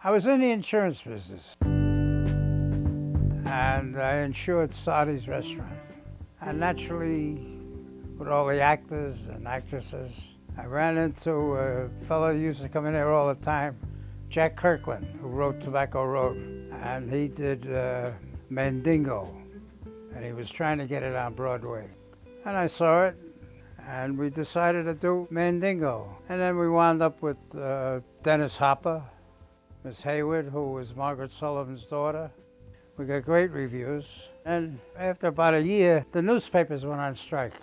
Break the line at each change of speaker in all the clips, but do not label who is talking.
I was in the insurance business, and I insured Sardi's restaurant. And naturally, with all the actors and actresses, I ran into a fellow who used to come in here all the time, Jack Kirkland, who wrote Tobacco Road. And he did Mandingo, and he was trying to get it on Broadway. And I saw it, and we decided to do Mandingo. And then we wound up with Dennis Hopper, Miss Hayward, who was Margaret Sullivan's daughter. We got great reviews. And after about a year, the newspapers went on strike.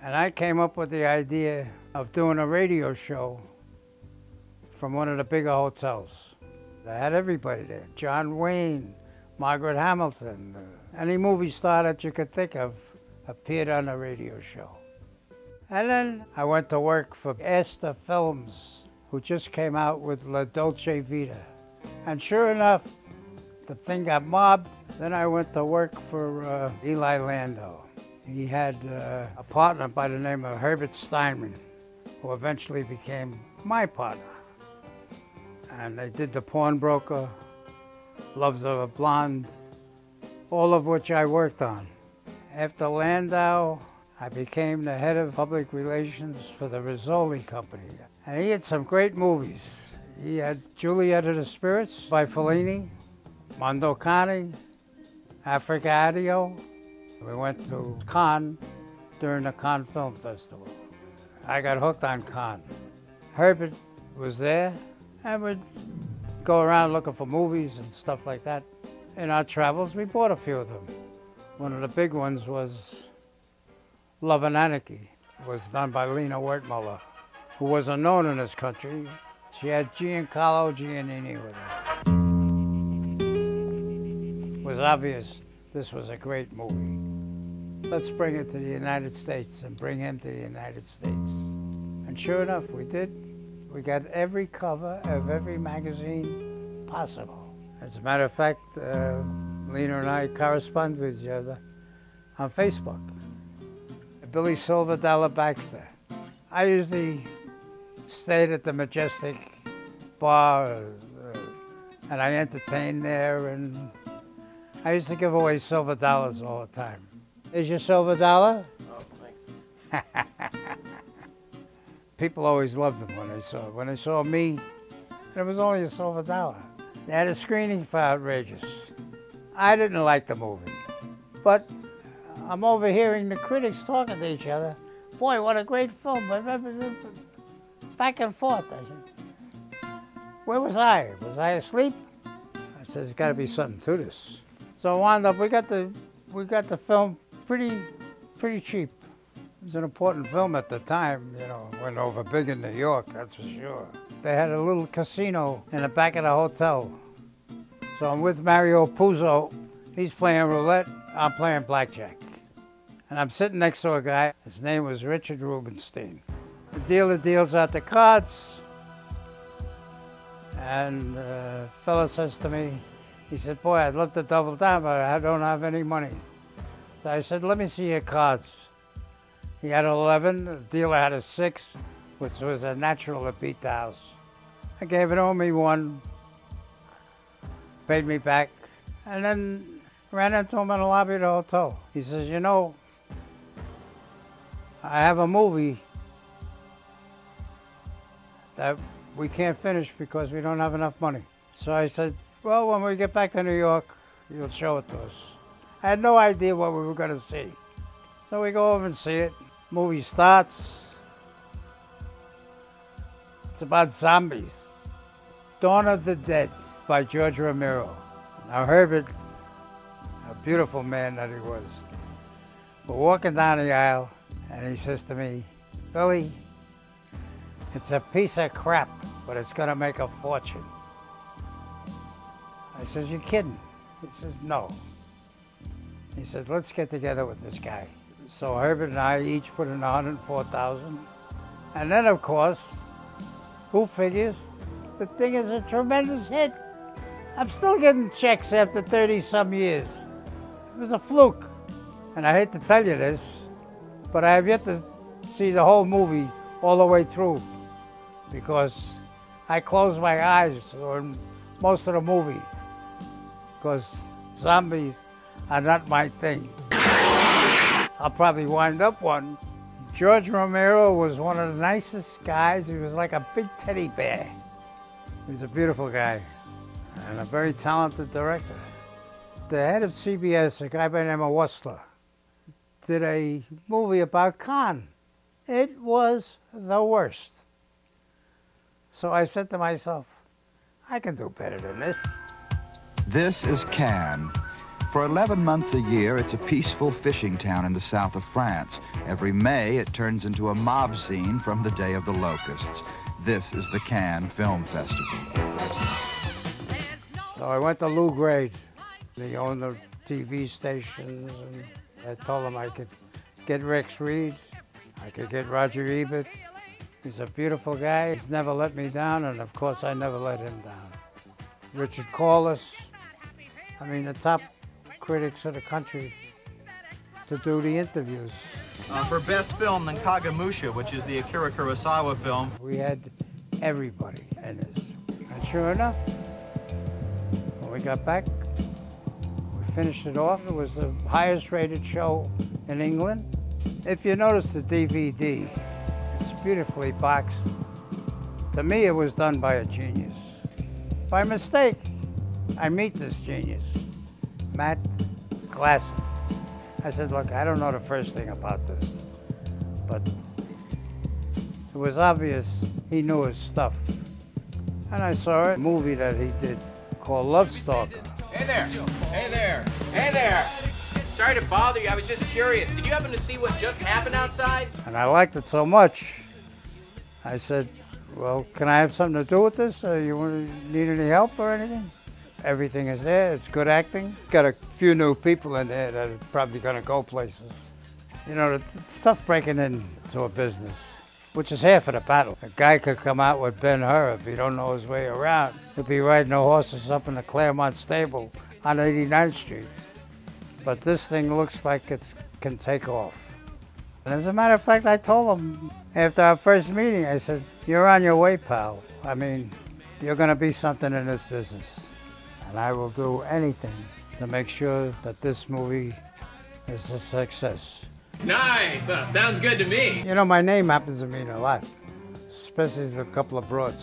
And I came up with the idea of doing a radio show from one of the bigger hotels. I had everybody there. John Wayne, Margaret Hamilton, any movie star that you could think of appeared on the radio show. And then I went to work for Astor Films, who just came out with La Dolce Vita. And sure enough, the thing got mobbed. Then I went to work for Eli Lando. He had a partner by the name of Herbert Steinmann, who eventually became my partner. And they did The Pawnbroker, Loves of a Blonde, all of which I worked on. After Landau, I became the head of public relations for the Rizzoli Company. And he had some great movies. He had Juliet of the Spirits by Fellini, Mondo Cane, Africa Addio. We went to Cannes during the Cannes Film Festival. I got hooked on Cannes. Herbert was there, and we'd go around looking for movies and stuff like that. In our travels, we bought a few of them. One of the big ones was Love and Anarchy. It was done by Lina Wertmuller, who wasn't known in this country. She had Giancarlo Giannini with her. It was obvious this was a great movie. Let's bring it to the United States and bring him to the United States. And sure enough, we did. We got every cover of every magazine possible. As a matter of fact, Lina and I correspond with each other on Facebook. Billy Silver Baxter. I usually stayed at the Majestic Bar, and I entertained there, and I used to give away silver dollars all the time. Is your silver dollar?
Oh, thanks.
People always loved them when they saw it. When they saw me, and it was only a silver dollar. They had a screening for Outrageous. I didn't like the movie, but I'm overhearing the critics talking to each other. Boy, what a great film. Back and forth. I said, where was I? Was I asleep? I said, there's got to be something to this. So I wound up, we got the film pretty cheap. It was an important film at the time, you know, went over big in New York, that's for sure. They had a little casino in the back of the hotel. So I'm with Mario Puzo. He's playing roulette, I'm playing blackjack. And I'm sitting next to a guy, his name was Richard Rubenstein. The dealer deals out the cards, and the fella says to me, he said, boy, I'd love to double down, but I don't have any money. So I said, let me see your cards. He had 11, the dealer had a 6, which was a natural to beat the house. I gave it only one, paid me back, and then ran into him in the lobby of the hotel. He says, you know, I have a movie that we can't finish because we don't have enough money. So I said, well, when we get back to New York, you'll show it to us. I had no idea what we were going to see. So we go over and see it. Movie starts. It's about zombies. Dawn of the Dead by George Romero. Now Herbert, a beautiful man that he was, we're walking down the aisle, and he says to me, Billy, it's a piece of crap, but it's going to make a fortune. I says, you're kidding. He says, no. He said, let's get together with this guy. So Herbert and I each put in $104,000. And then, of course, who figures? The thing is a tremendous hit. I'm still getting checks after 30-some years. It was a fluke. And I hate to tell you this, but I have yet to see the whole movie all the way through, because I close my eyes most of the movie, because zombies are not my thing. I'll probably wind up one. George Romero was one of the nicest guys. He was like a big teddy bear. He was a beautiful guy and a very talented director. The head of CBS, a guy by the name of Whistler, did a movie about Khan. It was the worst. So I said to myself, I can do better than this.
This is Cannes. For 11 months a year, it's a peaceful fishing town in the south of France. Every May, it turns into a mob scene from the Day of the Locusts. This is the Cannes Film Festival.
So I went to Lou Grade. They owned the TV stations, and I told him I could get Rex Reed, I could get Roger Ebert. He's a beautiful guy. He's never let me down, and of course I never let him down. Richard Corliss, I mean the top critics of the country to do the interviews.
For best film, then Kagemusha, which is the Akira Kurosawa film.
We had everybody in this. And sure enough, when we got back, we finished it off. It was the highest rated show in England. If you notice the DVD, it's beautifully boxed. To me, it was done by a genius. By mistake, I meet this genius, Matt Glasson. I said, look, I don't know the first thing about this, but it was obvious he knew his stuff. And I saw a movie that he did called Love Stalker.
Hey there, hey there, hey there. Sorry to bother you, I was just curious. Did you happen to see what just happened outside?
And I liked it so much, I said, well, can I have something to do with this? You need any help or anything? Everything is there, it's good acting. Got a few new people in there that are probably gonna go places. You know, it's tough breaking into a business, which is half of the battle. A guy could come out with Ben-Hur if he don't know his way around. He'll be riding the horses up in the Claremont stable on 89th Street. But this thing looks like it can take off. And as a matter of fact, I told him after our first meeting, I said, you're on your way, pal. I mean, you're gonna be something in this business. And I will do anything to make sure that this movie is a success.
Nice, sounds good to me.
You know, my name happens to mean a lot, especially to a couple of broads.